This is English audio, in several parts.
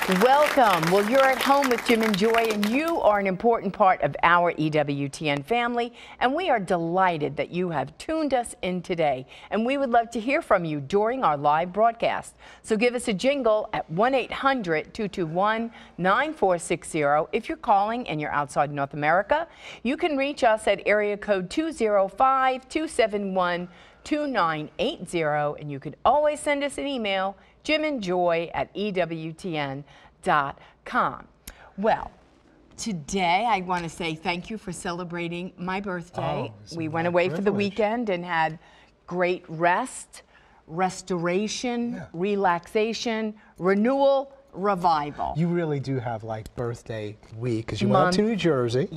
Welcome. Well, you're at home with Jim and Joy, and you are an important part of our EWTN family, and we are delighted that you have tuned us in today. And we would love to hear from you during our live broadcast. So give us a jingle at 1-800-221-9460. If you're calling and you're outside North America, you can reach us at area code 205-271-2980, and you can always send us an email, jimandjoy@EWTN.com. Well, today I want to say thank you for celebrating my birthday. We went away for the weekend and had great rest, restoration, relaxation, renewal, revival. You really do have like birthday week because you went up to New Jersey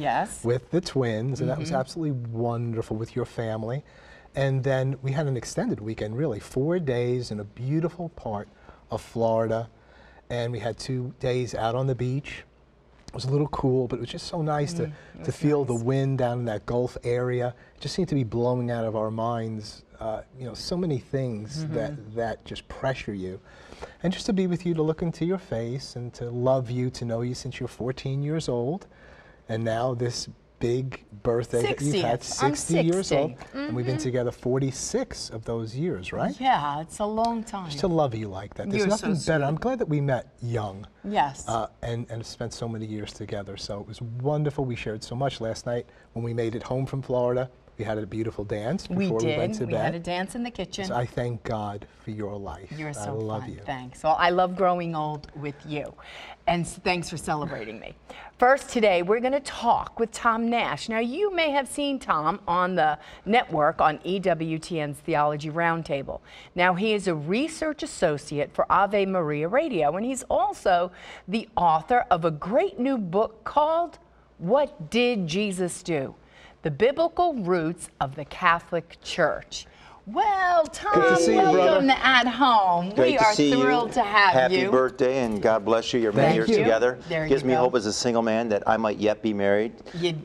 with the twins, and that was absolutely wonderful with your family. And then we had an extended weekend, really, 4 days in a beautiful part of Florida. And we had 2 days out on the beach. It was a little cool, but it was just so nice to feel the wind down in that Gulf area. It just seemed to be blowing out of our minds, you know, so many things that just pressure you. And just to be with you, to look into your face and to love you, to know you since you're 14 years old. And now this big birthday that you've had, 60 years old, and we've been together 46 of those years, right? Yeah, it's a long time. Just to love you like that. There's nothing better. I'm glad that we met young. Yes. And have spent so many years together. So it was wonderful. We shared so much last night when we made it home from Florida. We had a beautiful dance before we went to bed. We had a dance in the kitchen. So I thank God for your life. You're so I love fun. you. Thanks. Well, I love growing old with you. And thanks for celebrating me. First today, we're going to talk with Tom Nash. Now, you may have seen Tom on the network on EWTN's Theology Roundtable. Now, he is a research associate for Ave Maria Radio, and he's also the author of a great new book called What Did Jesus Do? The Biblical Roots of the Catholic Church. Well, Tom, welcome to At Home. Great we are thrilled to have you. Happy birthday, and God bless you. You're many years together. Gives me hope as a single man that I might yet be married.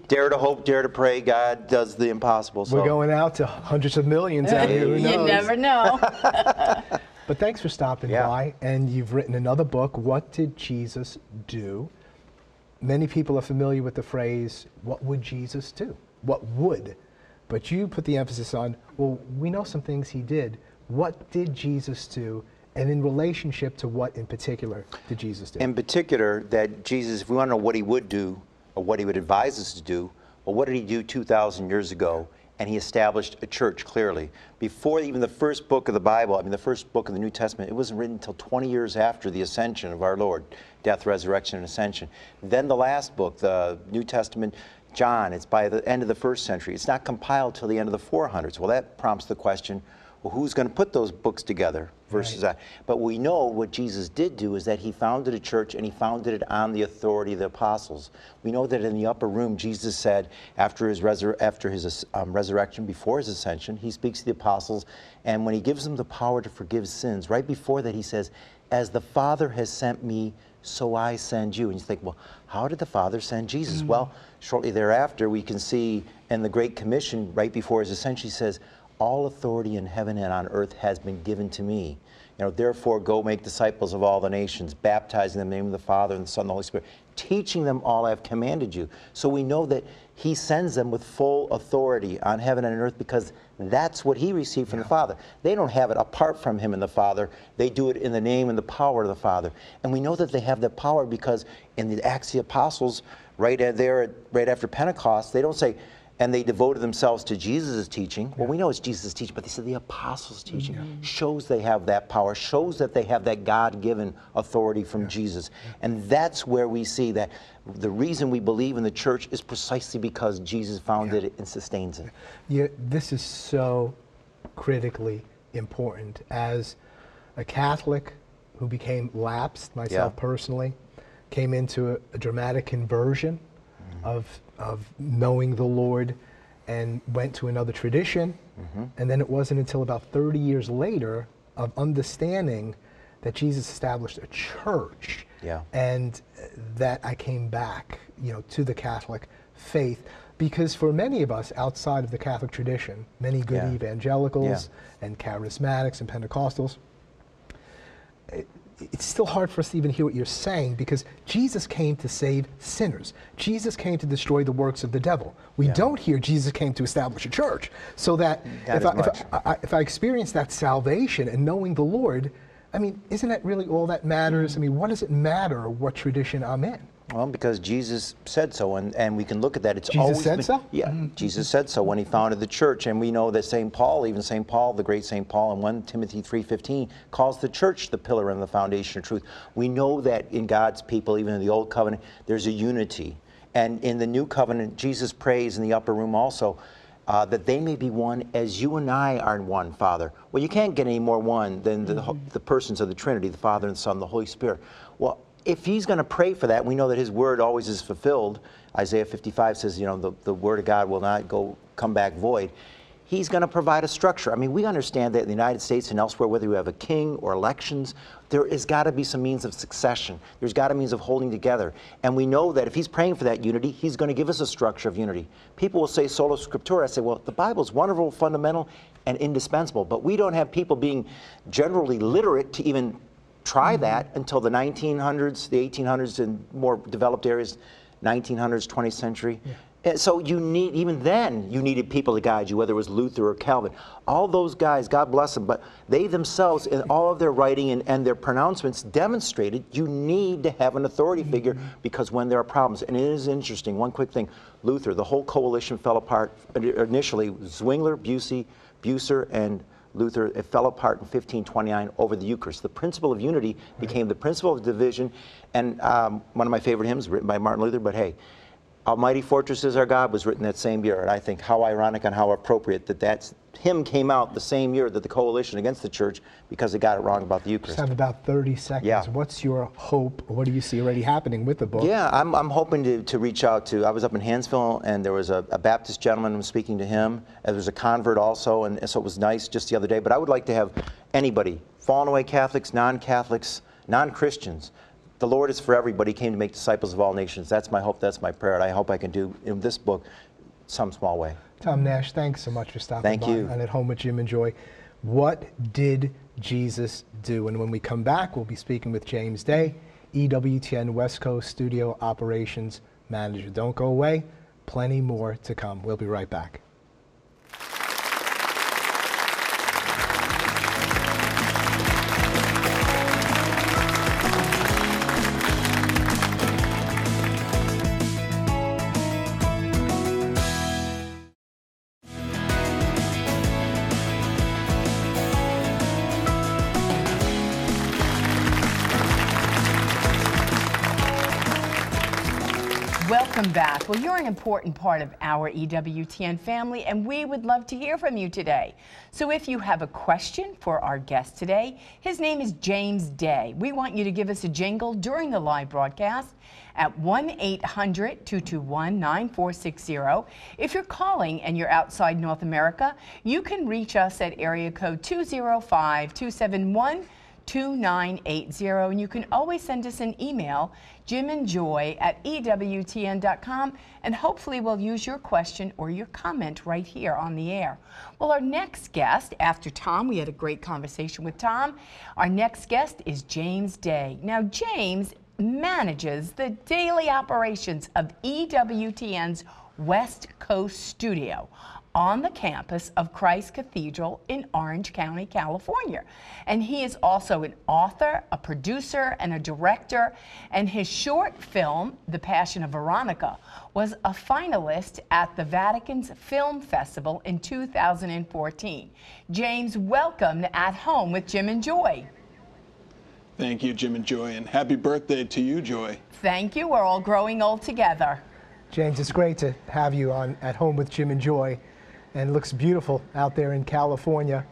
Dare to hope, dare to pray. God does the impossible. So. We're going out to hundreds of millions out here. Who knows? You never know. But thanks for stopping by. And you've written another book, What Did Jesus Do? Many people are familiar with the phrase, what would Jesus do? What would? But you put the emphasis on, well, we know some things he did. What did Jesus do? And in relationship to what in particular did Jesus do? In particular, that Jesus, if we want to know what he would do or what he would advise us to do, well, what did he do 2,000 years ago? And he established a church, clearly. Before even the first book of the Bible, I mean the first book of the New Testament, it wasn't written until 20 years after the ascension of our Lord, death, resurrection, and ascension. Then the last book, the New Testament, John, it's by the end of the 1st century. It's not compiled till the end of the 400s. Well, that prompts the question, well, who's going to put those books together versus that? But we know what Jesus did do is that he founded a church, and he founded it on the authority of the apostles. We know that in the upper room, Jesus said after his resurrection, before his ascension, he speaks to the apostles, and when he gives them the power to forgive sins, right before that he says, as the Father has sent me, so I send you. And you think, well, how did the Father send Jesus? Well, shortly thereafter, we can see in the Great Commission, right before his ascension, he says, all authority in heaven and on earth has been given to me. You know, therefore, go make disciples of all the nations, baptizing them in the name of the Father and the Son and the Holy Spirit, teaching them all I have commanded you. So we know that he sends them with full authority on heaven and on earth because that's what he received from the Father. They don't have it apart from him and the Father. They do it in the name and the power of the Father. And we know that they have that power because in the Acts of the Apostles, right after Pentecost, they don't say, and they devoted themselves to Jesus' teaching. Well, we know it's Jesus' teaching, but they said the apostles' teaching shows they have that power, shows that they have that God-given authority from Jesus. And that's where we see that the reason we believe in the church is precisely because Jesus founded it and sustains it. Yeah, this is so critically important. As a Catholic who became lapsed, myself personally, came into a dramatic conversion of knowing the Lord and went to another tradition. And then it wasn't until about 30 years later of understanding that Jesus established a church and that I came back, you know, to the Catholic faith. Because for many of us outside of the Catholic tradition, many good evangelicals and charismatics and Pentecostals, it's still hard for us to even hear what you're saying, because Jesus came to save sinners. Jesus came to destroy the works of the devil. We don't hear Jesus came to establish a church. So that if I experience that salvation and knowing the Lord, I mean, isn't that really all that matters? I mean, what does it matter what tradition I'm in? Well, because Jesus said so, and we can look at that. It's Jesus always said been, so? Yeah, Jesus said so when he founded the church, and we know that St. Paul, even St. Paul, the great St. Paul, in 1 Timothy 3:15, calls the church the pillar and the foundation of truth. We know that in God's people, even in the Old Covenant, there's a unity. And in the New Covenant, Jesus prays in the upper room also, that they may be one as you and I are one, Father. Well, you can't get any more one than the persons of the Trinity, the Father and the Son, and the Holy Spirit. Well, if he's going to pray for that, we know that his word always is fulfilled. Isaiah 55 says, you know, the word of God will not come back void. He's going to provide a structure. I mean, we understand that in the United States and elsewhere, whether you have a king or elections, there has got to be some means of succession. There's got to be means of holding together. And we know that if he's praying for that unity, he's going to give us a structure of unity. People will say sola scriptura. I say, well, the Bible's wonderful, fundamental, and indispensable, but we don't have people being generally literate to even try that until the 1900s, the 1800s, and more developed areas, 1900s, 20th century. So you need, even then, you needed people to guide you, whether it was Luther or Calvin. All those guys, God bless them, but they themselves, in all of their writing and their pronouncements, demonstrated you need to have an authority figure, because when there are problems, and it is interesting, one quick thing, Luther, the whole coalition fell apart initially. Zwingler, Bucer, and Luther, it fell apart in 1529 over the Eucharist. The principle of unity became the principle of division, and one of my favorite hymns written by Martin Luther, but hey, Almighty Fortress is our God was written that same year, and I think how ironic and how appropriate that hymn came out the same year that the coalition against the church, because they got it wrong about the Eucharist. Just have about 30 seconds. Yeah. What's your hope? What do you see already happening with the book? Yeah, I'm hoping to reach out to, I was up in Hansville, and there was a Baptist gentleman who was speaking to him, and there was a convert also, and so it was nice just the other day. But I would like to have anybody, fallen away Catholics, non-Catholics, non-Christians. The Lord is for everybody. He came to make disciples of all nations. That's my hope. That's my prayer. And I hope I can do in this book some small way. Tom Nash, thanks so much for stopping by. Thank you. And At Home with Jim and Joy. What did Jesus do? And when we come back, we'll be speaking with James Day, EWTN West Coast Studio Operations Manager. Don't go away. Plenty more to come. We'll be right back. Welcome back. Well, you're an important part of our EWTN family, and we would love to hear from you today. So if you have a question for our guest today, his name is James Day. We want you to give us a jingle during the live broadcast at 1-800-221-9460. If you're calling and you're outside North America, you can reach us at area code 205-271-2980, and you can always send us an email, jimandjoy@ewtn.com, and hopefully we'll use your question or your comment right here on the air. Well, our next guest, after Tom, we had a great conversation with Tom. Our next guest is James Day. Now, James manages the daily operations of EWTN's West Coast studio on the campus of Christ Cathedral in Orange County, California. And he is also an author, a producer, and a director. And his short film, The Passion of Veronica, was a finalist at the Vatican's Film Festival in 2014. James, welcome to At Home with Jim and Joy. Thank you, Jim and Joy, and happy birthday to you, Joy. Thank you. We're all growing old together. James, it's great to have you on At Home with Jim and Joy. And it looks beautiful out there in California.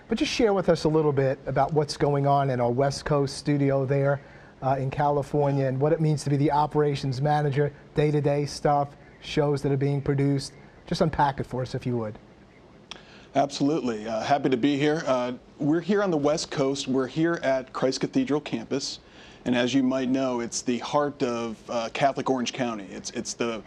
But just share with us a little bit about what's going on in our West Coast studio there in California, and what it means to be the operations manager, day-to-day stuff, shows that are being produced. Just unpack it for us, if you would. Absolutely. Happy to be here. We're here on the West Coast. We're here at Christ Cathedral campus. And as you might know, it's the heart of Catholic Orange County. It's the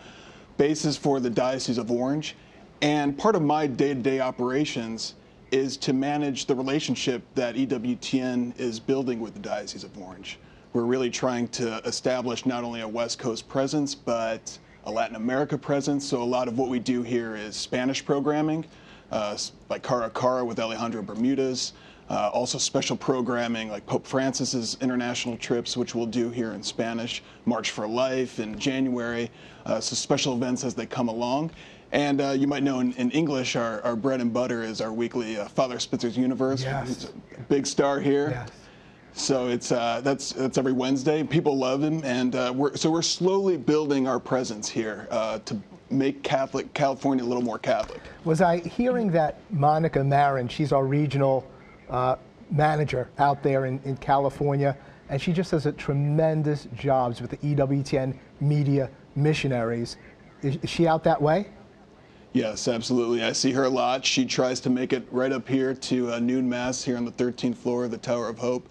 basis for the Diocese of Orange. And part of my day-to-day operations is to manage the relationship that EWTN is building with the Diocese of Orange. We're really trying to establish not only a West Coast presence, but a Latin America presence. So a lot of what we do here is Spanish programming, like Cara Cara with Alejandro Bermudez. Also special programming like Pope Francis's international trips, which we'll do here in Spanish, March for Life in January. So special events as they come along. And you might know in English, our bread and butter is our weekly Father Spitzer's Universe. Yes. He's a big star here. Yes. So it's that's every Wednesday. People love him, and we're slowly building our presence here to make California a little more Catholic. Was I hearing that Monica Marin, she's our regional manager out there in California, and she just does a tremendous job with the EWTN media missionaries. Is she out that way? Yes, absolutely. I see her a lot. She tries to make it right up here to noon mass here on the 13th floor of the Tower of Hope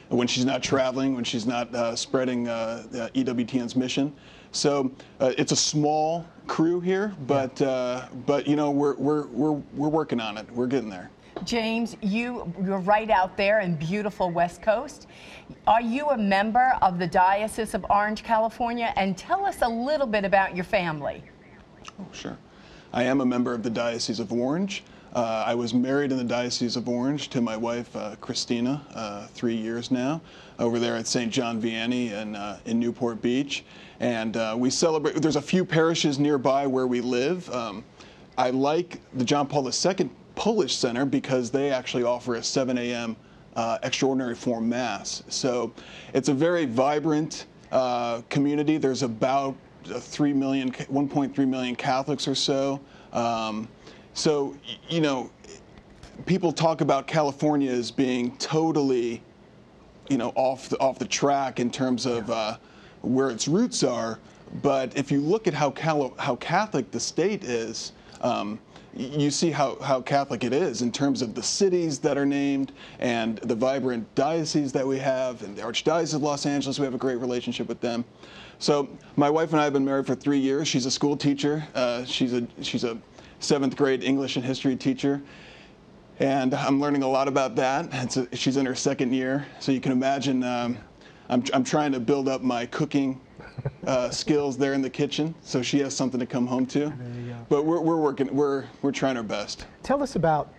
when she's not traveling, when she's not spreading EWTN's mission. So it's a small crew here, but you know, we're working on it. We're getting there. James, you're right out there in beautiful West Coast. Are you a member of the Diocese of Orange, California? And tell us a little bit about your family. Oh, sure. I am a member of the Diocese of Orange. I was married in the Diocese of Orange to my wife, Christina, 3 years now, over there at St. John Vianney in Newport Beach. And we celebrate, there's a few parishes nearby where we live. I like the John Paul II Polish Center because they actually offer a 7 a.m. extraordinary form Mass. So it's a very vibrant community. There's about 1.3 million Catholics or so. So, you know, people talk about California as being totally, you know, off the track in terms of where its roots are. But if you look at how Catholic the state is, you see how Catholic it is in terms of the cities that are named and the vibrant dioceses that we have, and the Archdiocese of Los Angeles, we have a great relationship with them. So my wife and I have been married for 3 years. She's a school teacher. She's a 7th grade English and history teacher. And I'm learning a lot about that. She's in her 2nd year. So you can imagine I'm trying to build up my cooking skills there in the kitchen, so she has something to come home to. There you go. But we're working. We're trying our best. Tell us about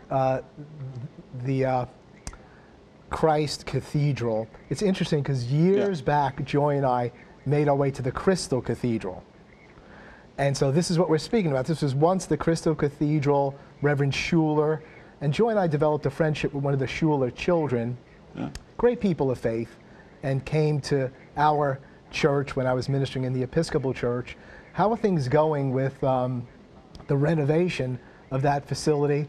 the Christ Cathedral. It's interesting because years back, Joy and I made our way to the Crystal Cathedral, and so this is what we're speaking about. This was once the Crystal Cathedral. Reverend Schuler and Joy and I developed a friendship with one of the Schuler children. Yeah. Great people of faith, and came to our church when I was ministering in the Episcopal Church. How are things going with the renovation of that facility?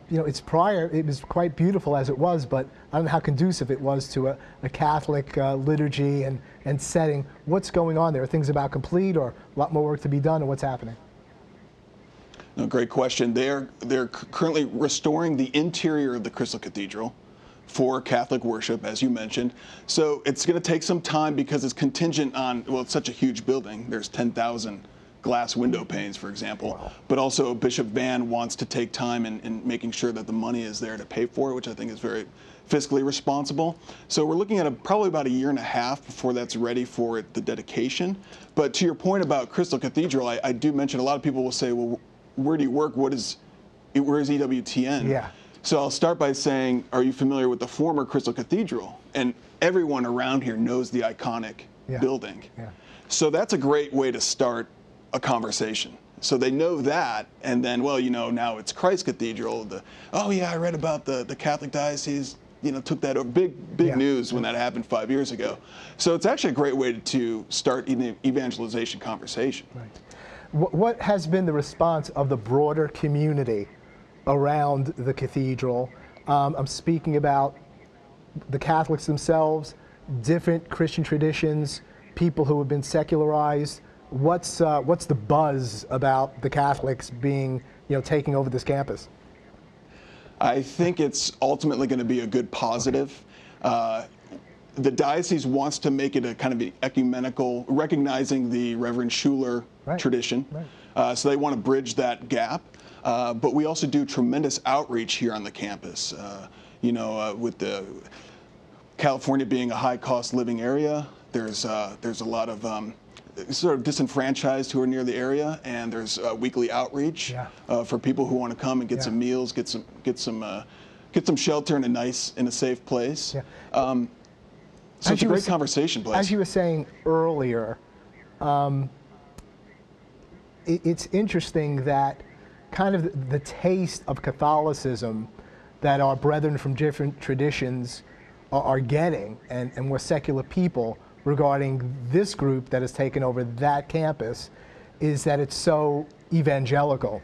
You know, it was quite beautiful as it was, but I don't know how conducive it was to a Catholic liturgy and setting. What's going on there? Are things about complete, or a lot more work to be done, or what's happening? No, great question. They're currently restoring the interior of the Crystal Cathedral for Catholic worship, as you mentioned. So it's going to take some time because it's contingent on, well, it's such a huge building. There's 10,000 glass window panes, for example. Wow. But also Bishop Van wants to take time in making sure that the money is there to pay for it, which I think is very fiscally responsible. So we're looking at probably about 1.5 years before that's ready for the dedication. But to your point about Crystal Cathedral, I do mention a lot of people will say, well, where do you work? Where is EWTN? Yeah. So I'll start by saying, are you familiar with the former Crystal Cathedral? And everyone around here knows the iconic building. Yeah. So that's a great way to start a conversation. So they know that, and then, well, you know, now it's Christ Cathedral. Oh yeah, I read about the Catholic diocese, you know, took that over. Big news when that happened 5 years ago. So it's actually a great way to start an evangelization conversation. Right. What has been the response of the broader community around the cathedral? I'm speaking about the Catholics themselves, different Christian traditions, people who have been secularized. What's the buzz about the Catholics being, you know, taking over this campus? I think it's ultimately going to be a good positive. The diocese wants to make it a kind of ecumenical, recognizing the Reverend Schuler tradition. Right. So they want to bridge that gap. But we also do tremendous outreach here on the campus. With the California being a high-cost living area, there's a lot of sort of disenfranchised who are near the area, and there's weekly outreach for people who want to come and get some meals, get some shelter in a safe place. So it's a great conversation place. As you were saying earlier, it's interesting that kind of the taste of Catholicism that our brethren from different traditions are getting, and more secular people, regarding this group that has taken over that campus, is that it's so evangelical,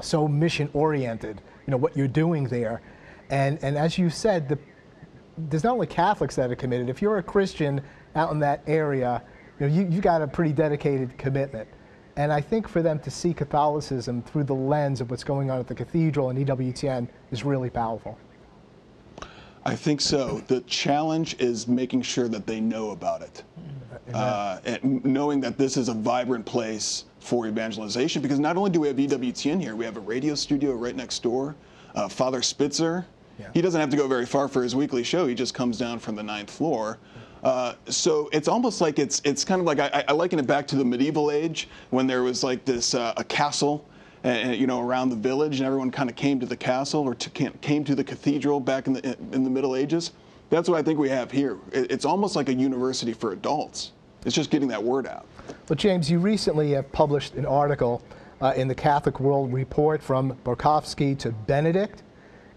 so mission-oriented, what you're doing there. And as you said, there's not only Catholics that are committed. If you're a Christian out in that area, you got a pretty dedicated commitment. And I think for them to see Catholicism through the lens of what's going on at the cathedral and EWTN is really powerful. I think so. The challenge is making sure that they know about it. And knowing that this is a vibrant place for evangelization, because not only do we have EWTN here, we have a radio studio right next door. Father Spitzer, he doesn't have to go very far for his weekly show. He just comes down from the 9th floor. So it's almost like it's kind of like, I liken it back to the medieval age when there was like this a castle around the village, and everyone kind of came to the castle or came to the cathedral back in the Middle Ages. That's what I think we have here. It's almost like a university for adults. It's just getting that word out. Well, James, you recently have published an article in the Catholic World Report from Borkowski to Benedict,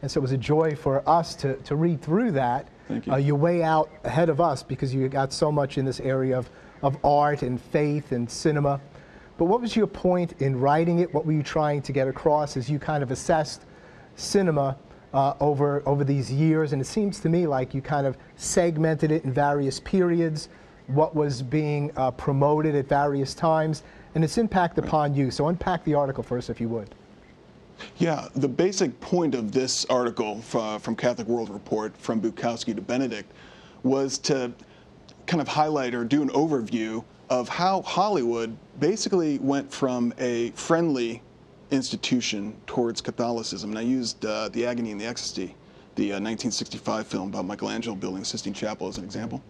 and so it was a joy for us to read through that. Thank you. You're way out ahead of us because you got so much in this area of art and faith and cinema. But what was your point in writing it? What were you trying to get across as you kind of assessed cinema over these years? And it seems to me like you kind of segmented it in various periods, what was being promoted at various times, and its impact upon you. So unpack the article first, if you would. Yeah, the basic point of this article from Catholic World Report, from Bukowski to Benedict, was to kind of highlight or do an overview of how Hollywood basically went from a friendly institution towards Catholicism. And I used The Agony and the Ecstasy, the 1965 film about Michelangelo building the Sistine Chapel, as an example.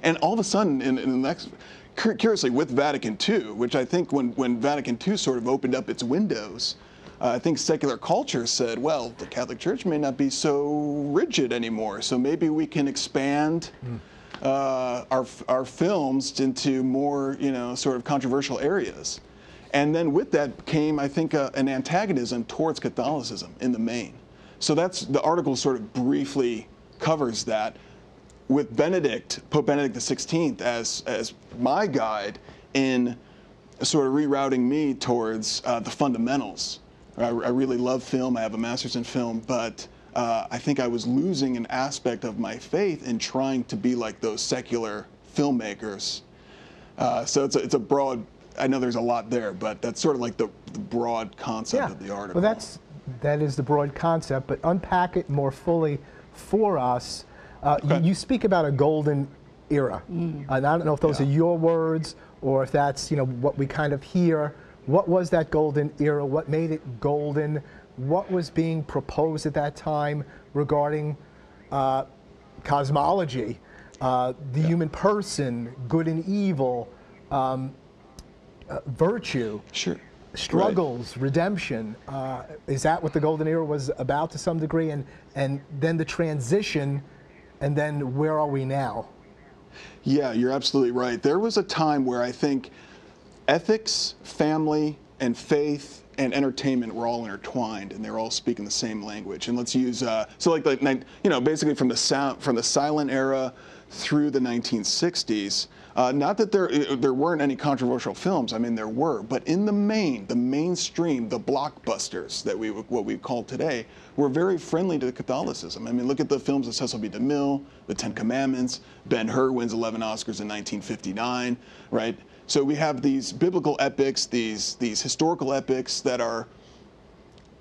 And all of a sudden, in the next, curiously, with Vatican II, which I think when Vatican II sort of opened up its windows, I think secular culture said, well, the Catholic Church may not be so rigid anymore, so maybe we can expand our films into more, sort of controversial areas. And then with that came, I think, an antagonism towards Catholicism in the main. So the article sort of briefly covers that, with Pope Benedict XVI as my guide in sort of rerouting me towards the fundamentals. I really love film. I have a master's in film, but I think I was losing an aspect of my faith in trying to be like those secular filmmakers. So it's a broad, I know there's a lot there, but that's sort of like the broad concept of the article. Well, that is the broad concept, but unpack it more fully for us. Okay. You speak about a golden era. And I don't know if those are your words or if that's what we kind of hear. What was that golden era? What made it golden? What was being proposed at that time regarding cosmology, the human person, good and evil, virtue, struggles, redemption? Is that what the golden era was about to some degree? And then the transition, and then where are we now? Yeah, you're absolutely right. There was a time where I think ethics, family, and faith and entertainment were all intertwined, and they were all speaking the same language. And let's use basically from the silent era through the 1960s. Not that there weren't any controversial films. I mean, there were, but in the mainstream, the blockbusters that what we call today were very friendly to Catholicism. I mean, look at the films of Cecil B. DeMille, The Ten Commandments. Ben-Hur wins 11 Oscars in 1959, right? So we have these biblical epics, these historical epics that are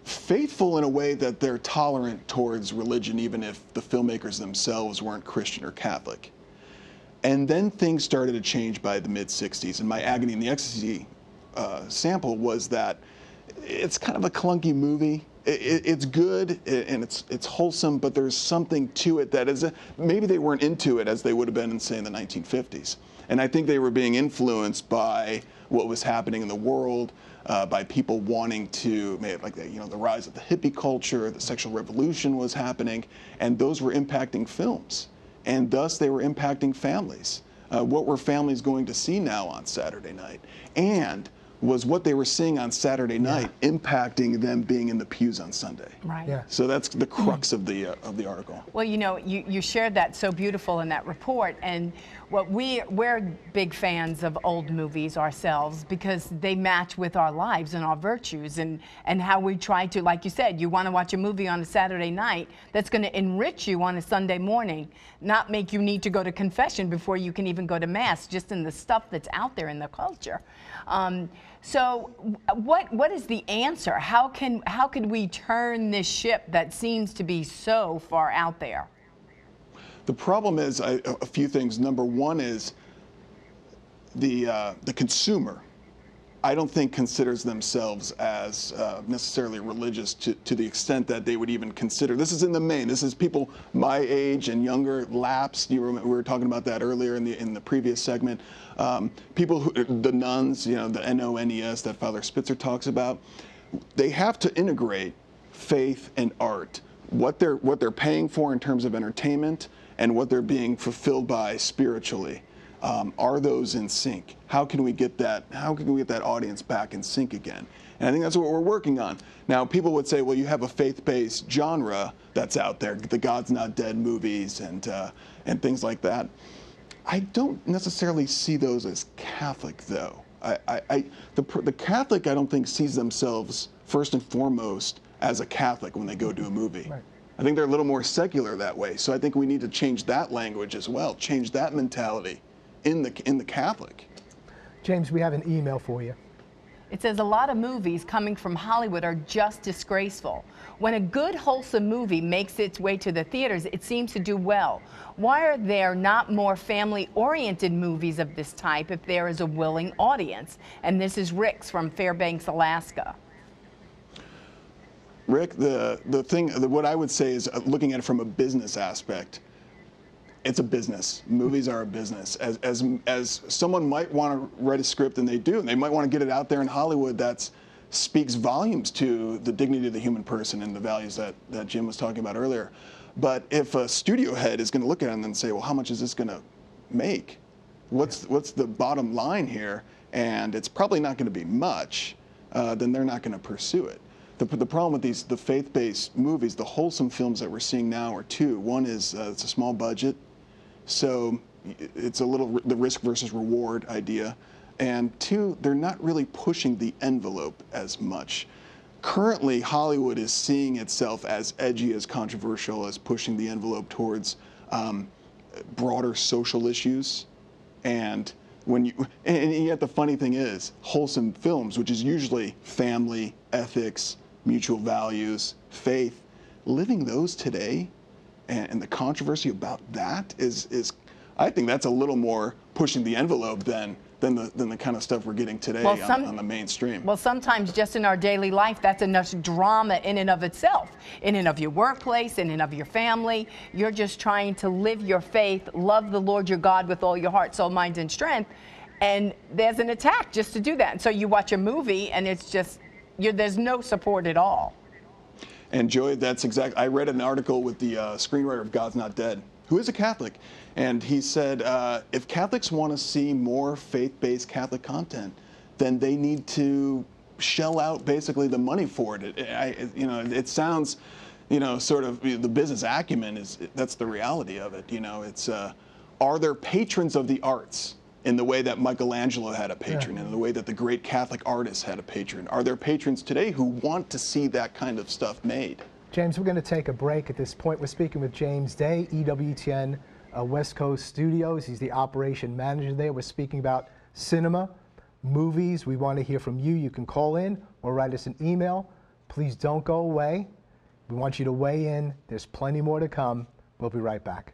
faithful in a way that they're tolerant towards religion, even if the filmmakers themselves weren't Christian or Catholic. And then things started to change by the mid-'60s, and My Agony and the Ecstasy sample was that it's kind of a clunky movie. It's good and it's wholesome, but there's something to it that is maybe they weren't into it as they would have been in, say, in the 1950s. And I think they were being influenced by what was happening in the world, by people wanting to, like the rise of the hippie culture, the sexual revolution was happening, and those were impacting films, and thus they were impacting families. What were families going to see now on Saturday night? And was what they were seeing on Saturday night impacting them being in the pews on Sunday? Right. Yeah. So that's the crux of the article. Well, you shared that so beautiful in that report, and we're big fans of old movies ourselves because they match with our lives and our virtues and how we try to, like you said, you want to watch a movie on a Saturday night that's going to enrich you on a Sunday morning, not make you need to go to confession before you can even go to Mass, just in the stuff that's out there in the culture. So what is the answer? How could we turn this ship that seems to be so far out there? The problem is a few things. Number one is the consumer, I don't think considers themselves as necessarily religious to the extent that they would even consider. This is in the main. This is people my age and younger, lapsed. You remember, we were talking about that earlier in the previous segment. People the nuns, the NONES that Father Spitzer talks about, they have to integrate faith and art. What they're paying for in terms of entertainment and what they're being fulfilled by spiritually. Are those in sync? How can we get that? How can we get that audience back in sync again? And I think that's what we're working on. Now, people would say, well, you have a faith-based genre that's out there, the God's Not Dead movies and things like that. I don't necessarily see those as Catholic, though. The Catholic, I don't think, sees themselves first and foremost as a Catholic when they go to a movie. Right. I think they're a little more secular that way. So I think we need to change that language as well, change that mentality in the Catholic. James, we have an email for you. It says a lot of movies coming from Hollywood are just disgraceful. When a good, wholesome movie makes its way to the theaters, it seems to do well. Why are there not more family-oriented movies of this type if there is a willing audience? And this is Rick's from Fairbanks, Alaska. Rick, what I would say is looking at it from a business aspect. It's a business. Movies are a business. As someone might want to write a script, and they do, and they might want to get it out there in Hollywood, that speaks volumes to the dignity of the human person and the values that Jim was talking about earlier. But if a studio head is going to look at it and say, well, how much is this going to make? What's the bottom line here? And it's probably not going to be much. Then they're not going to pursue it. The problem with the faith-based movies, the wholesome films that we're seeing now are two. One is it's a small budget, so it's a little the risk versus reward idea. And two, they're not really pushing the envelope as much. Currently, Hollywood is seeing itself as edgy, as controversial, as pushing the envelope towards broader social issues. And yet the funny thing is, wholesome films, which is usually family, ethics, mutual values, faith, living those today, and the controversy about that is I think that's a little more pushing the envelope than the kind of stuff we're getting today on the mainstream. Well, sometimes just in our daily life, that's enough drama in and of itself. In and of your workplace, in and of your family. You're just trying to live your faith, love the Lord your God with all your heart, soul, mind, and strength. And there's an attack just to do that. And so you watch a movie, and it's just, there's no support at all. And Joy, that's exactly, I read an article with the screenwriter of God's Not Dead, who is a Catholic, and he said, if Catholics want to see more faith-based Catholic content, then they need to shell out basically the money for it. It sounds, sort of the business acumen that's the reality of it. It's are there patrons of the arts in the way that Michelangelo had a patron, in the way that the great Catholic artists had a patron? Are there patrons today who want to see that kind of stuff made? James, we're going to take a break at this point. We're speaking with James Day, EWTN West Coast Studios. He's the operation manager there. We're speaking about cinema, movies. We want to hear from you. You can call in or write us an email. Please don't go away. We want you to weigh in. There's plenty more to come. We'll be right back.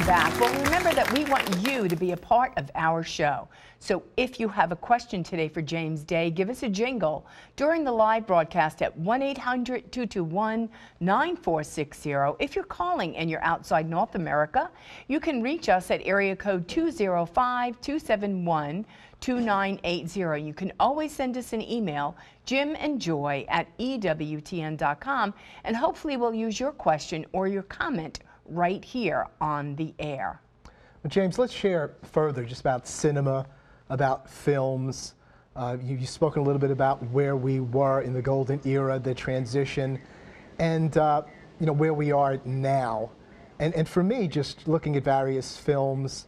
back. Well, remember that we want you to be a part of our show. So if you have a question today for James Day, give us a jingle during the live broadcast at 1-800-221-9460. If you're calling and you're outside North America, you can reach us at area code 205-271-2980. You can always send us an email, jimandjoy@ewtn.com, and hopefully we'll use your question or your comment right here on the air. Well, James, let's share further just about cinema, about films. You've spoken a little bit about where we were in the golden era, the transition, and you know, where we are now. And for me, just looking at various films,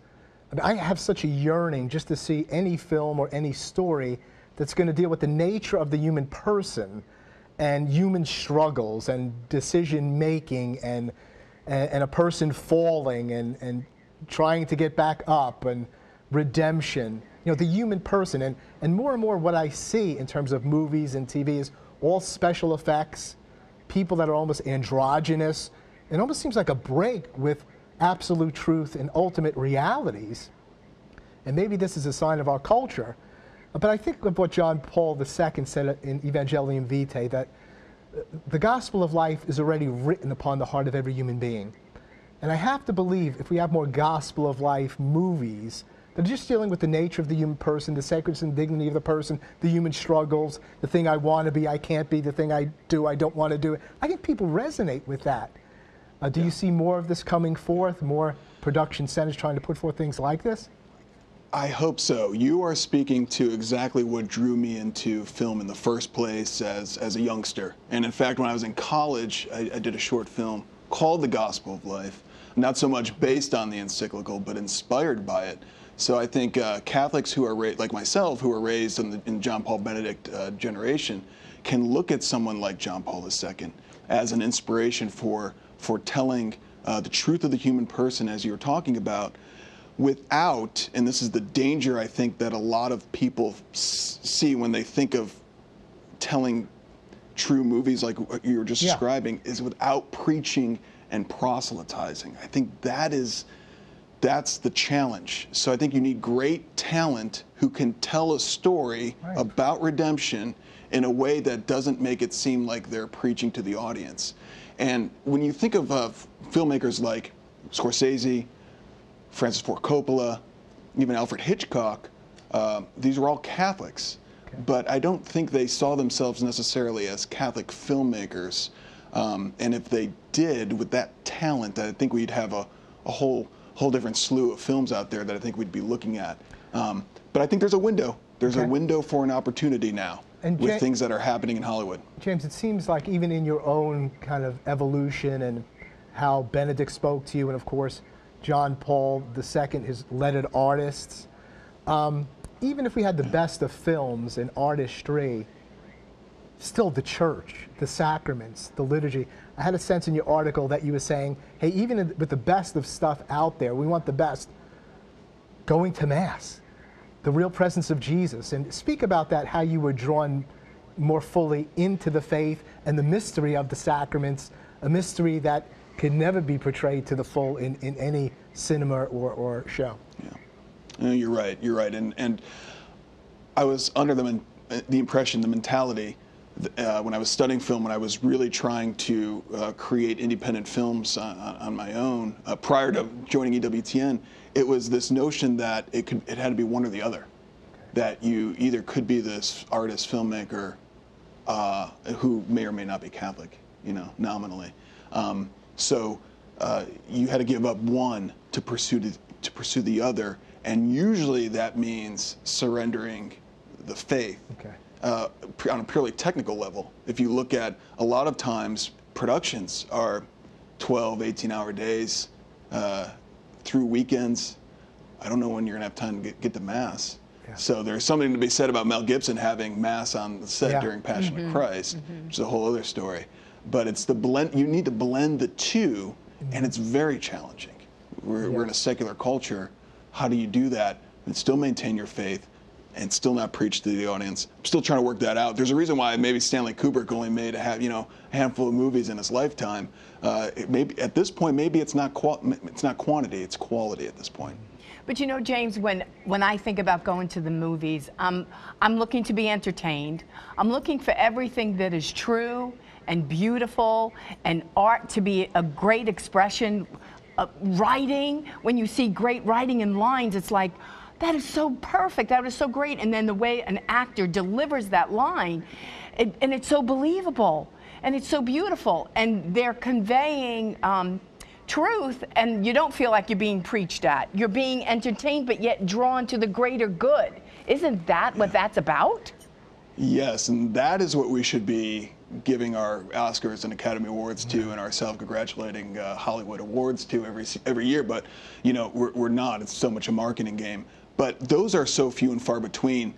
I have such a yearning just to see any film or any story that's going to deal with the nature of the human person and human struggles and decision making and a person falling and trying to get back up and redemption. You know, the human person. And more what I see in terms of movies and TV is all special effects, people that are almost androgynous. It almost seems like a break with absolute truth and ultimate realities. And maybe this is a sign of our culture. But I think of what John Paul II said in Evangelium Vitae, that the gospel of life is already written upon the heart of every human being. And I have to believe if we have more gospel of life movies that are just dealing with the nature of the human person, the sacredness and dignity of the person, the human struggles, the thing I want to be, I can't be, the thing I do, I don't want to do. I think people resonate with that. Do you see more of this coming forth, more production centers trying to put forth things like this? I hope so. You are speaking to exactly what drew me into film in the first place as a youngster. And in fact, when I was in college, I did a short film called The Gospel of Life, not so much based on the encyclical, but inspired by it. So I think Catholics who are like myself, who are raised in John Paul Benedict generation, can look at someone like John Paul II as an inspiration for telling the truth of the human person, as you were talking about, without, and this is the danger I think that a lot of people see when they think of telling true movies like what you were just describing, is without preaching and proselytizing. I think that's the challenge. So I think you need great talent who can tell a story about redemption in a way that doesn't make it seem like they're preaching to the audience. And when you think of filmmakers like Scorsese, Francis Ford Coppola, even Alfred Hitchcock, these were all Catholics. Okay. But I don't think they saw themselves necessarily as Catholic filmmakers. And if they did, with that talent, I think we'd have a whole different slew of films out there that I think we'd be looking at. But I think there's a window. There's a window for an opportunity now with things that are happening in Hollywood. James, it seems like even in your own kind of evolution and how Benedict spoke to you, and of course, John Paul II, his lettered artists. Even if we had the best of films and artistry, still the church, the sacraments, the liturgy. I had a sense in your article that you were saying, hey, even with the best of stuff out there, we want the best. Going to Mass, the real presence of Jesus. And speak about that, how you were drawn more fully into the faith and the mystery of the sacraments, a mystery that could never be portrayed to the full in any cinema or show. Yeah, no, you're right. And I was under the impression, the mentality, when I was studying film, when I was really trying to create independent films on my own, prior to joining EWTN, it was this notion that it had to be one or the other. That you either could be this artist, filmmaker, who may or may not be Catholic, nominally. So you had to give up one to pursue the other, and usually that means surrendering the faith. Okay. On a purely technical level. If you look at, a lot of times productions are 12, 18-hour days through weekends. I don't know when you're gonna have time to get to Mass. Yeah. So there's something to be said about Mel Gibson having Mass on the set during Passion of Christ, which is a whole other story. But it's the blend. You need to blend the two, and it's very challenging. We're in a secular culture. How do you do that and still maintain your faith? and still not preach to the audience. I'm still trying to work that out. There's a reason why maybe Stanley Kubrick only made a handful of movies in his lifetime. Maybe at this point, maybe it's not quantity, it's quality at this point. But you know, James, when I think about going to the movies, I'm looking to be entertained. I'm looking for everything that is true and beautiful, and art to be a great expression. Writing, when you see great writing in lines, it's like, that is so perfect, that is so great. And then the way an actor delivers that line, and it's so believable, and it's so beautiful, and they're conveying truth, and you don't feel like you're being preached at. You're being entertained, but yet drawn to the greater good. Isn't that what that's about? Yes, and that is what we should be giving our Oscars and Academy Awards to, and our self-congratulating Hollywood awards to every year. But you know, we're not. It's so much a marketing game. But those are so few and far between.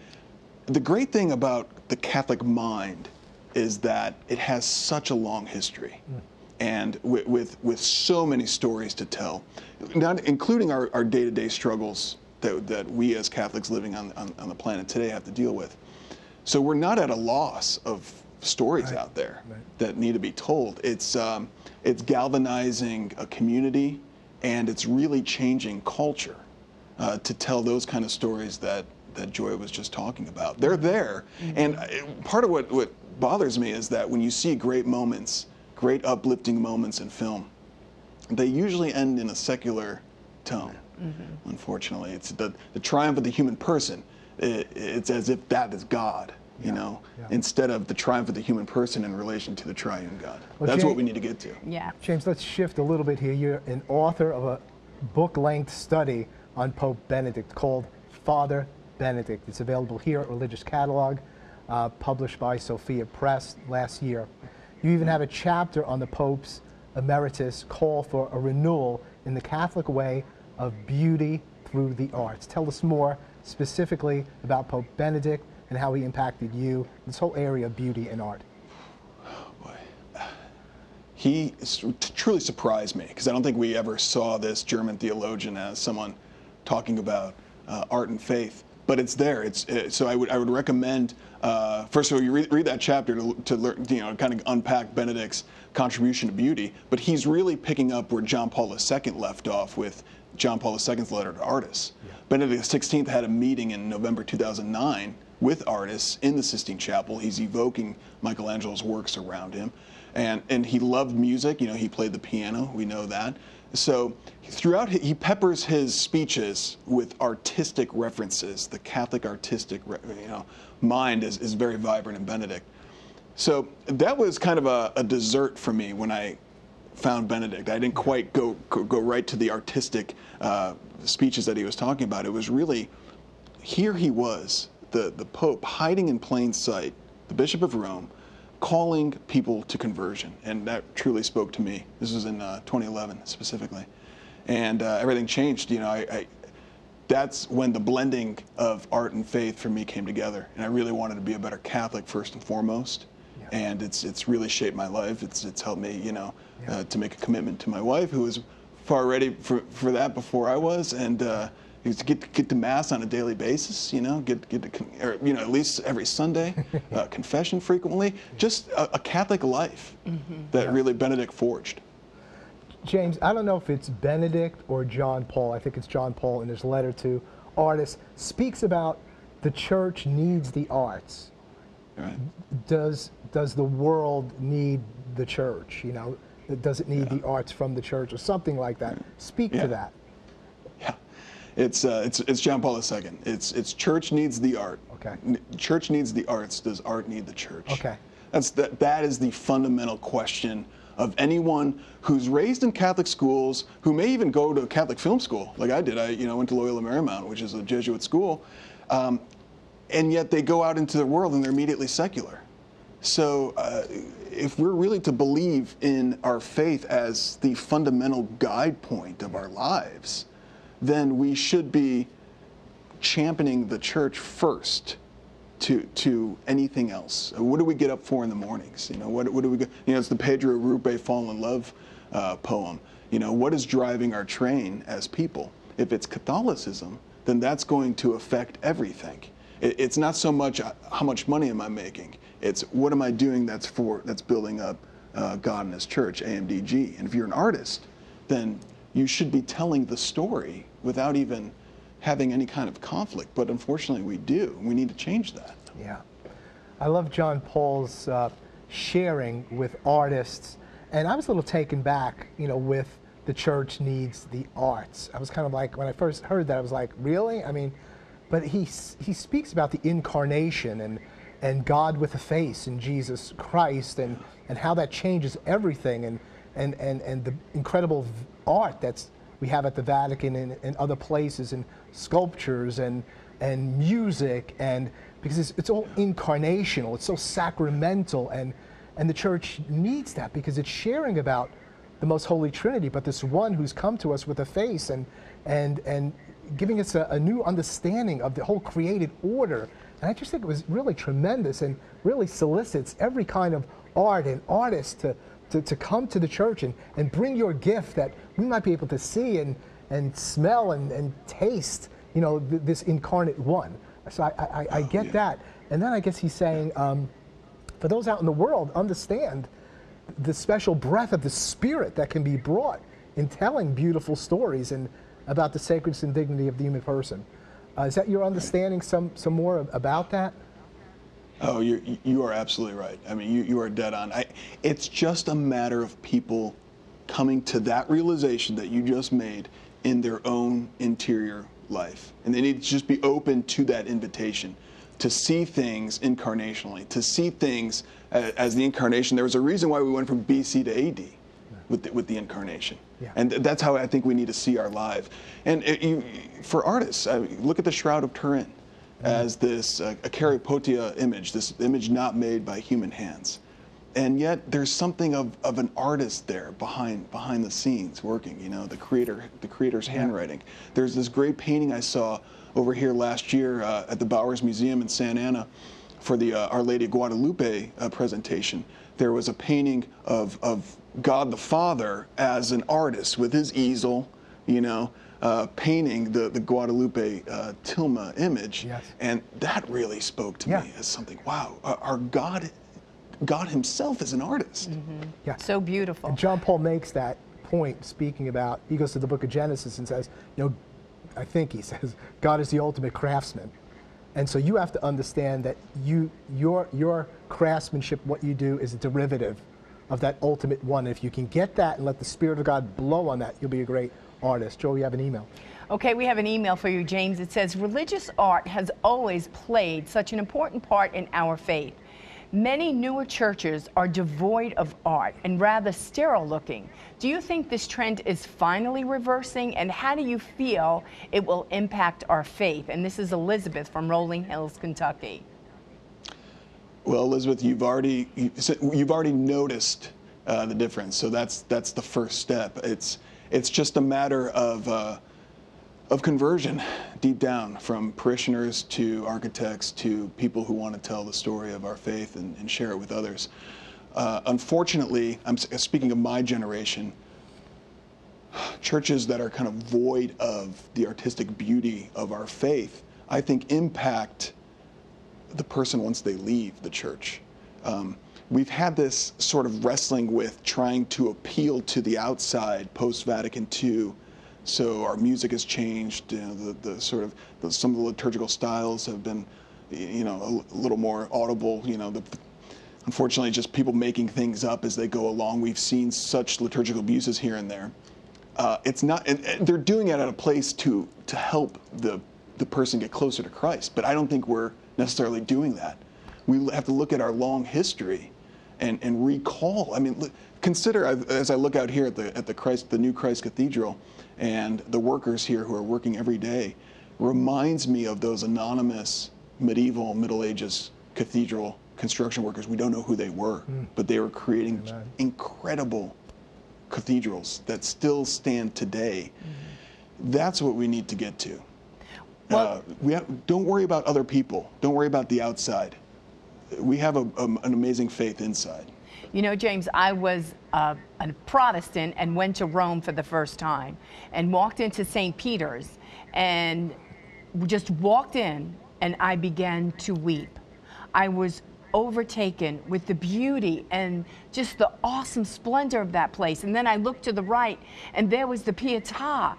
The great thing about the Catholic mind is that it has such a long history, and with so many stories to tell, not including our day-to-day struggles that we as Catholics living on the planet today have to deal with. So we're not at a loss of stories out there that need to be told. It's galvanizing a community, and it's really changing culture to tell those kind of stories that Joy was just talking about. They're there, and part of what bothers me is that when you see great moments, great uplifting moments in film, they usually end in a secular tone. Unfortunately, it's the triumph of the human person. It's as if that is God, you know, instead of the triumph of the human person in relation to the triune God. Well, that's James, what we need to get to. Yeah. James, let's shift a little bit here. You're an author of a book-length study on Pope Benedict called Father Benedict. It's available here at Religious Catalog, published by Sophia Press last year. You even have a chapter on the Pope's Emeritus call for a renewal in the Catholic way of beauty through the arts. Tell us more specifically about Pope Benedict and how he impacted you, this whole area of beauty and art. Oh boy. He truly surprised me, because I don't think we ever saw this German theologian as someone talking about art and faith. But it's there. So I would recommend, first of all, you read that chapter to learn, you know, kind of unpack Benedict's contribution to beauty. But he's really picking up where John Paul II left off with John Paul II's letter to artists. Yeah. Benedict XVI had a meeting in November 2009 with artists in the Sistine Chapel. He's evoking Michelangelo's works around him, and he loved music. You know, he played the piano. We know that. So throughout, he peppers his speeches with artistic references. The Catholic artistic, mind is very vibrant in Benedict. So that was kind of a dessert for me when I found Benedict. I didn't quite go right to the artistic speeches that he was talking about. It was really, here he was, the Pope, hiding in plain sight, the Bishop of Rome, calling people to conversion, and that truly spoke to me. This was in 2011 specifically, and everything changed. You know, that's when the blending of art and faith for me came together, and I really wanted to be a better Catholic first and foremost. Yeah. And it's really shaped my life. It's helped me, you know, to make a commitment to my wife, who was far ready for that before I was, and to get to Mass on a daily basis, you know, at least every Sunday, confession frequently, just a Catholic life that really Benedict forged. James, I don't know if it's Benedict or John Paul. I think it's John Paul in his letter to artists, speaks about the church needs the arts. Right. Does the world need the church? You know, does it need the arts from the church or something like that? Speak to that. Yeah. It's John Paul II. It's church needs the art. Okay. Church needs the arts. Does art need the church? Okay. That is the fundamental question of anyone who's raised in Catholic schools, who may even go to a Catholic film school, like I did. I went to Loyola Marymount, which is a Jesuit school, and yet they go out into the world and they're immediately secular. So if we're really to believe in our faith as the fundamental guide point of our lives, then we should be championing the church first to anything else. What do we get up for in the mornings? You know, what do we go? You know, it's the Pedro Rupe Fall in Love poem. You know, what is driving our train as people? If it's Catholicism, then that's going to affect everything. It's not so much how much money am I making. It's what am I doing that's building up God and His church, AMDG. And if you're an artist, then you should be telling the story without even having any kind of conflict. But unfortunately, we do. We need to change that. Yeah. I love John Paul's sharing with artists. And I was a little taken back, with the church needs the arts. I was kind of like, when I first heard that, I was like, really? I mean, but he speaks about the incarnation and God with a face in Jesus Christ and how that changes everything and the incredible art that's we have at the Vatican and other places and sculptures and music and because it's all incarnational, it's so sacramental and the church needs that because it's sharing about the most holy Trinity, but this one who's come to us with a face and giving us a new understanding of the whole created order. And I just think it was really tremendous and really solicits every kind of art and artist to come to the church and bring your gift that we might be able to see and smell and taste, this incarnate one. So I get that. And then I guess he's saying, for those out in the world, understand the special breath of the Spirit that can be brought in telling beautiful stories and about the sacredness and dignity of the human person. Is that your understanding some more about that? Oh, you are absolutely right. I mean, you are dead on. It's just a matter of people coming to that realization that you just made in their own interior life. And they need to just be open to that invitation, to see things incarnationally, to see things as the incarnation. There was a reason why we went from BC to AD with the incarnation. Yeah. And that's how I think we need to see our life. And for artists, look at the Shroud of Turin as this a Caripotia image, this image not made by human hands. And yet there's something of an artist there behind the scenes working, the creator's handwriting. There's this great painting I saw over here last year at the Bowers Museum in Santa Ana for the Our Lady of Guadalupe presentation. There was a painting of God the Father as an artist with his easel, painting the Guadalupe tilma image. Yes. And that really spoke to me as something, wow, our God himself is an artist. Mm-hmm. Yeah. So beautiful. And John Paul makes that point speaking about, he goes to the book of Genesis and says, I think he says, God is the ultimate craftsman. And so you have to understand that your craftsmanship, what you do, is a derivative of that ultimate one. If you can get that and let the Spirit of God blow on that, you'll be a great artist. Joel, you have an email. Okay, we have an email for you, James. It says, religious art has always played such an important part in our faith. Many newer churches are devoid of art and rather sterile looking. Do you think this trend is finally reversing, and how do you feel it will impact our faith? And this is Elizabeth from Rolling Hills, Kentucky. Well, Elizabeth, you've already noticed the difference, so that's the first step. It's just a matter of conversion deep down, from parishioners to architects to people who want to tell the story of our faith and share it with others. Unfortunately, I'm speaking of my generation, churches that are kind of void of the artistic beauty of our faith, I think impact the person once they leave the church. We've had this sort of wrestling with trying to appeal to the outside post-Vatican II. So our music has changed. Some of the liturgical styles have been, a little more audible. Unfortunately, just people making things up as they go along. We've seen such liturgical abuses here and there. It's not, and they're doing it at a place to help the person get closer to Christ. But I don't think we're necessarily doing that. We have to look at our long history and recall. I mean, consider as I look out here at the new Christ Cathedral, and the workers here who are working every day, reminds me of those anonymous medieval, Middle Ages cathedral construction workers. We don't know who they were, but they were creating incredible cathedrals that still stand today. That's what we need to get to. Well, don't worry about other people. Don't worry about the outside. We have an amazing faith inside. James, I was a Protestant and went to Rome for the first time and walked into St. Peter's and just walked in and I began to weep. I was overtaken with the beauty and just the awesome splendor of that place. And then I looked to the right, and there was the Pietà.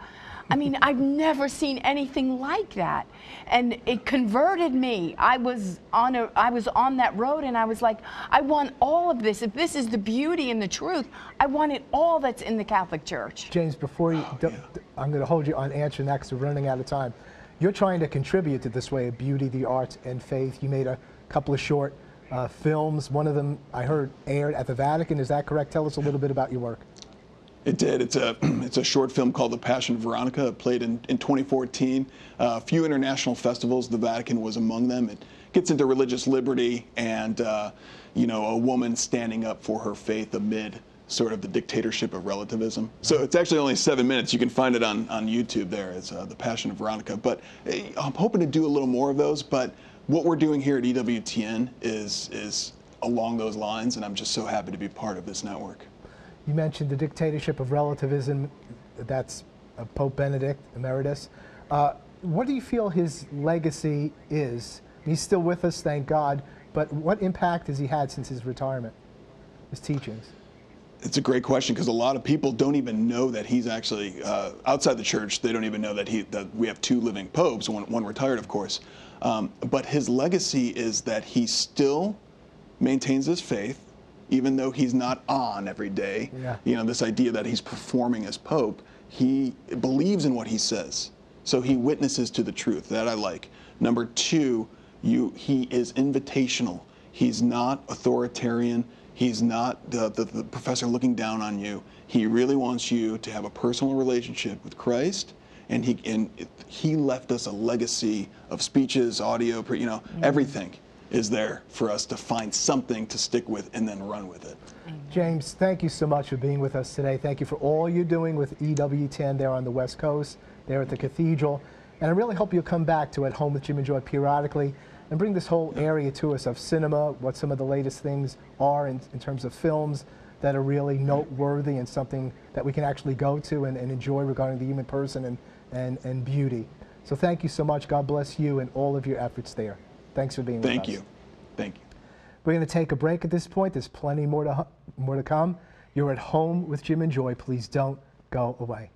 I mean, I've never seen anything like that. And it converted me. I was on that road, and I was like, I want all of this. If this is the beauty and the truth, I want it all that's in the Catholic Church. James, before you, I'm going to hold you on answering that because we're running out of time. You're trying to contribute to this way of beauty, the arts, and faith. You made a couple of short films. One of them, I heard, aired at the Vatican. Is that correct? Tell us a little bit about your work. It did. It's a short film called The Passion of Veronica. It played in 2014. A few international festivals. The Vatican was among them. It gets into religious liberty and you know, a woman standing up for her faith amid sort of the dictatorship of relativism. So it's actually only 7 minutes. You can find it on YouTube there. It's The Passion of Veronica. But I'm hoping to do a little more of those. But what we're doing here at EWTN is along those lines, and I'm just so happy to be part of this network. You mentioned the dictatorship of relativism. That's Pope Benedict Emeritus. What do you feel his legacy is? He's still with us, thank God, but what impact has he had since his retirement, his teachings? It's a great question, because a lot of people don't even know that he's actually, outside the church, they don't even know that we have 2 living popes, one retired, of course. But his legacy is that he still maintains his faith, even though he's not on every day. Yeah. You know, this idea that he's performing as Pope, he believes in what he says. So he witnesses to the truth. That I like. Number 2, he is invitational. He's not authoritarian. He's not the professor looking down on you. He really wants you to have a personal relationship with Christ, and he left us a legacy of speeches, audio, you know, everything is there for us to find something to stick with and then run with it. James, thank you so much for being with us today. Thank you for all you're doing with EWTN there on the West Coast, there at the Cathedral. And I really hope you'll come back to At Home with Jim and Joy periodically and bring this whole area to us of cinema, what some of the latest things are in terms of films that are really noteworthy and something that we can actually go to and enjoy regarding the human person and beauty. So thank you so much. God bless you and all of your efforts there. Thanks for being with us. Thank you. Thank you. We're going to take a break at this point. There's plenty more to come. You're at Home with Jim and Joy. Please don't go away.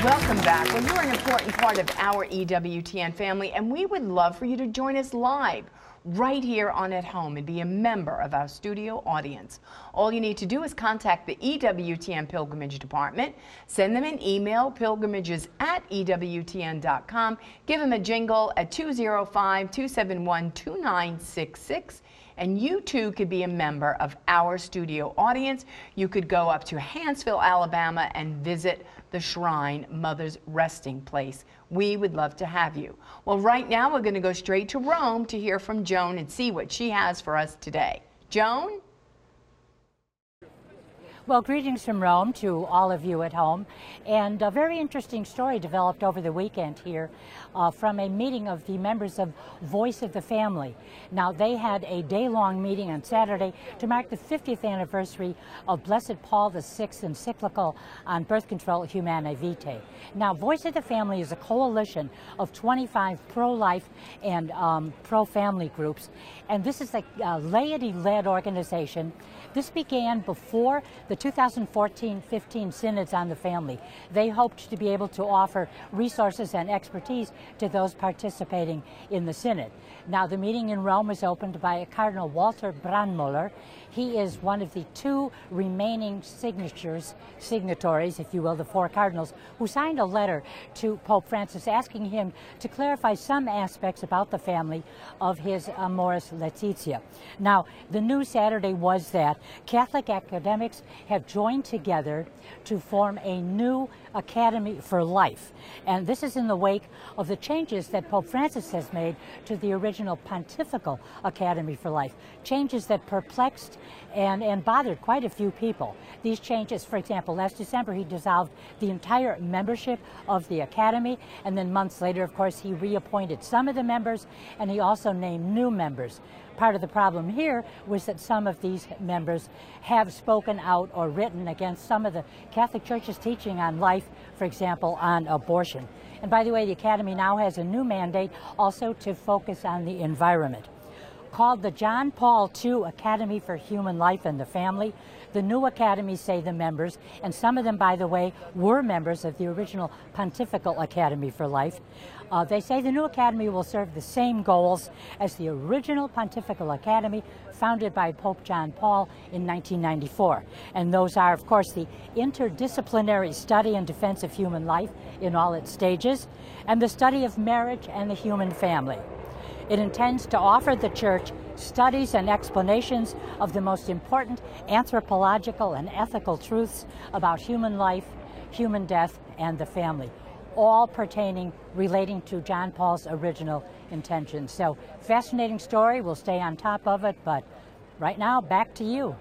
Welcome back. Well, you're an important part of our EWTN family, and we would love for you to join us live right here on At Home and be a member of our studio audience. All you need to do is contact the EWTN Pilgrimage Department, send them an email, pilgrimages@ewtn.com, give them a jingle at 205-271-2966, and you too could be a member of our studio audience. You could go up to Hansville, Alabama and visit the Shrine, Mother's Resting Place. We would love to have you. Well, right now we're going to go straight to Rome to hear from Joan and see what she has for us today. Joan? Well, greetings from Rome to all of you at home. And a very interesting story developed over the weekend here from a meeting of the members of Voice of the Family. Now, they had a day-long meeting on Saturday to mark the 50th anniversary of Blessed Paul VI's encyclical on birth control, Humanae Vitae. Now, Voice of the Family is a coalition of 25 pro-life and pro-family groups. And this is a laity-led organization. This began before the 2014-15 Synods on the Family. They hoped to be able to offer resources and expertise to those participating in the Synod. Now, the meeting in Rome was opened by Cardinal Walter Brandmüller. He is one of the 2 remaining signatories, if you will, the 4 cardinals, who signed a letter to Pope Francis asking him to clarify some aspects about the family of his Amoris Laetitia. Now, the news Saturday was that Catholic academics have joined together to form a new Academy for Life. And this is in the wake of the changes that Pope Francis has made to the original Pontifical Academy for Life. Changes that perplexed and bothered quite a few people. These changes, for example, last December he dissolved the entire membership of the Academy, and then months later, of course, he reappointed some of the members, and he also named new members. Part of the problem here was that some of these members have spoken out or written against some of the Catholic Church's teaching on life, for example, on abortion. And by the way, the Academy now has a new mandate also to focus on the environment. Called the John Paul II Academy for Human Life and the Family, the new Academy, say the members, and some of them, by the way, were members of the original Pontifical Academy for Life. They say the new Academy will serve the same goals as the original Pontifical Academy founded by Pope John Paul in 1994. And those are, of course, the interdisciplinary study and defense of human life in all its stages, and the study of marriage and the human family. It intends to offer the Church studies and explanations of the most important anthropological and ethical truths about human life, human death, and the family, all relating to John Paul's original intentions. So, fascinating story. We'll stay on top of it, but right now, back to you.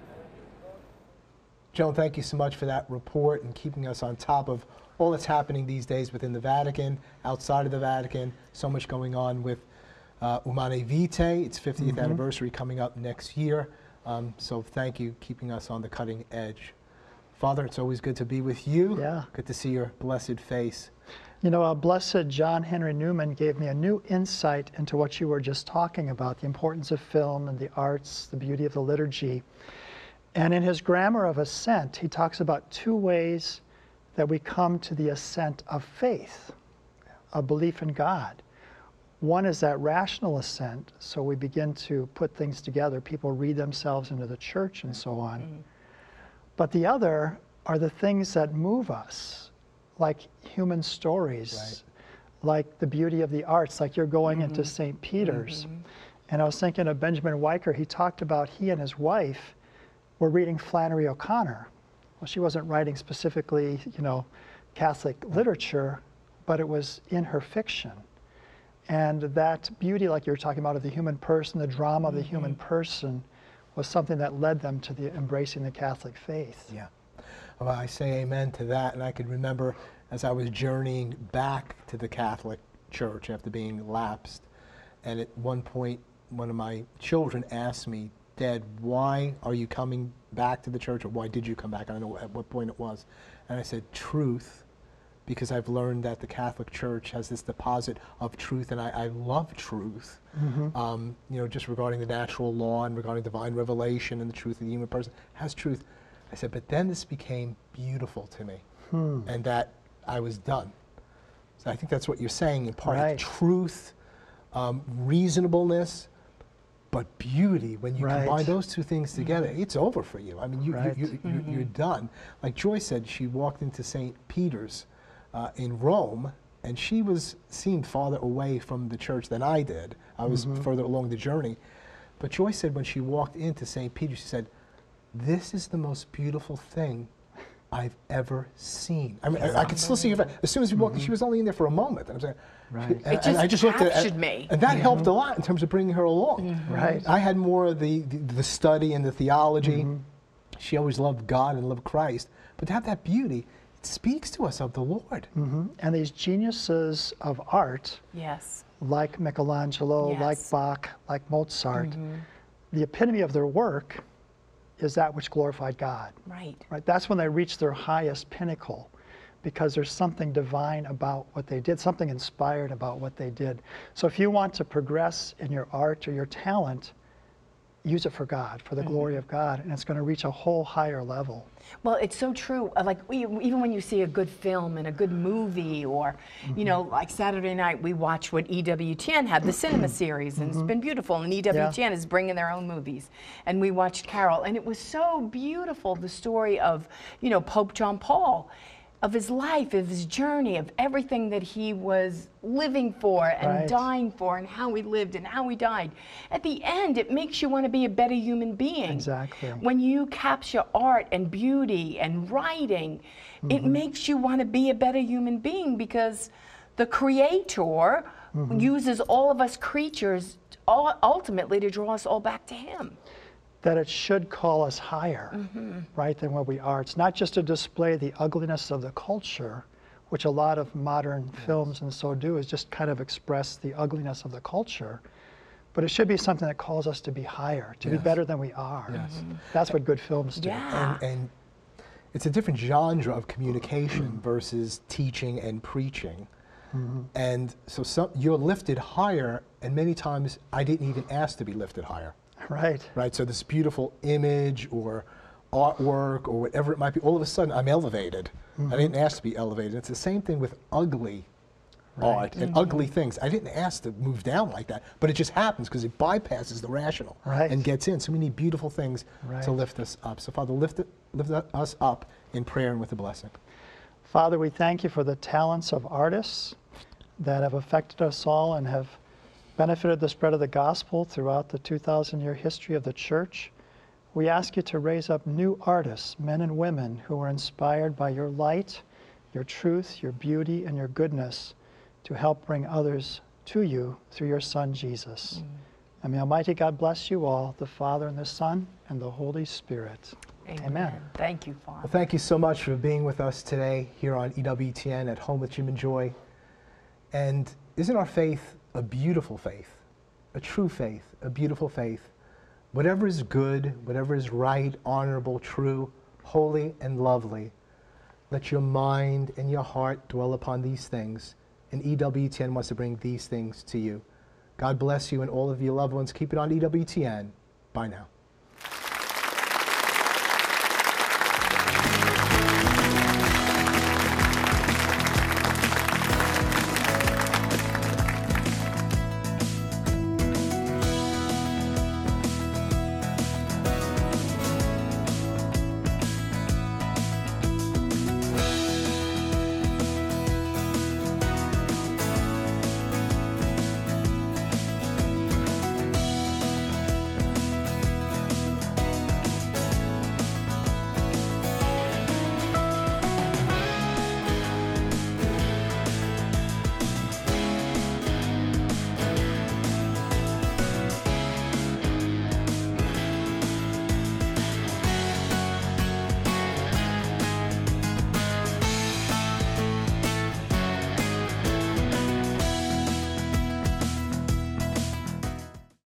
Joan, thank you so much for that report and keeping us on top of all that's happening these days within the Vatican, outside of the Vatican. So much going on with Humanae Vitae, its 50th anniversary coming up next year. So thank you, keeping us on the cutting edge. Father, it's always good to be with you. Yeah. Good to see your blessed face. You know, Blessed John Henry Newman gave me a new insight into what you were just talking about, the importance of film and the arts, the beauty of the liturgy. And in his Grammar of Assent, he talks about two ways that we come to the assent of faith, of belief in God. One is that rational assent, so we begin to put things together. People read themselves into the church and so on. But the other are the things that move us, like human stories, like the beauty of the arts, like you're going into St. Peter's. And I was thinking of Benjamin Weicker. He talked about he and his wife were reading Flannery O'Connor. Well, she wasn't writing specifically, you know, Catholic literature, but it was in her fiction. And that beauty, like you were talking about, of the human person, the drama of the human person, was something that led them to the embracing the Catholic faith. Yeah. Well, I say amen to that. And I can remember as I was journeying back to the Catholic Church after being lapsed, and at one point, one of my children asked me, Dad, why are you coming back to the church, or why did you come back? I don't know at what point it was. And I said, truth. Because I've learned that the Catholic Church has this deposit of truth, and I love truth. You know, just regarding the natural law and regarding divine revelation and the truth of the human person has truth. I said, but then this became beautiful to me, and that I was done. So I think that's what you're saying in part. Truth, reasonableness, but beauty. When you combine those two things together, it's over for you. I mean, you're done. Like Joy said, she walked into St. Peter's in Rome, and she seemed farther away from the church than I did. I was further along the journey. But Joy said when she walked into St. Peter, she said, this is the most beautiful thing I've ever seen. I mean, I could still see her. As soon as we walked in, she was only in there for a moment. And I was like, and I just looked at me. And that helped a lot in terms of bringing her along. I had more of the study and the theology. She always loved God and loved Christ. But to have that beauty, speaks to us of the Lord. And these geniuses of art, like Michelangelo, like Bach, like Mozart, the epitome of their work is that which glorified God. That's when they reach their highest pinnacle, because there's something divine about what they did, something inspired about what they did. So if you want to progress in your art or your talent, use it for God, for the glory of God, and it's going to reach a whole higher level. Well, it's so true. Like, even when you see a good film and a good movie, or, you know, like Saturday night, we watched what EWTN had, the cinema series, and it's been beautiful. And EWTN is bringing their own movies. And we watched Carol, and it was so beautiful, the story of, you know, Pope John Paul, of his life, of his journey, of everything that he was living for and dying for, and how he lived and how he died. At the end, it makes you want to be a better human being. When you capture art and beauty and writing, it makes you want to be a better human being, because the Creator uses all of us creatures ultimately to draw us all back to Him. that it should call us higher, right, than where we are. It's not just to display the ugliness of the culture, which a lot of modern films and so do, is just kind of express the ugliness of the culture, but it should be something that calls us to be higher, to be better than we are. That's what good films do. And it's a different genre of communication versus teaching and preaching. And so you're lifted higher, and many times I didn't even ask to be lifted higher. Right, so this beautiful image or artwork or whatever it might be, all of a sudden I'm elevated. I didn't ask to be elevated. It's the same thing with ugly art and ugly things. I didn't ask to move down like that, but it just happens because it bypasses the rational and gets in. So we need beautiful things to lift us up. So Father, lift us up in prayer and with a blessing. Father, we thank you for the talents of artists that have affected us all and have benefited the spread of the gospel throughout the 2,000-year history of the church. We ask you to raise up new artists, men and women, who are inspired by your light, your truth, your beauty, and your goodness to help bring others to you through your Son, Jesus. And may Almighty God bless you all, the Father and the Son and the Holy Spirit. Amen. Thank you, Father. Well, thank you so much for being with us today here on EWTN at Home with Jim and Joy. And isn't our faith a beautiful faith, a true faith, a beautiful faith? Whatever is good, whatever is right, honorable, true, holy, and lovely, let your mind and your heart dwell upon these things. And EWTN wants to bring these things to you. God bless you and all of your loved ones. Keep it on EWTN. Bye now.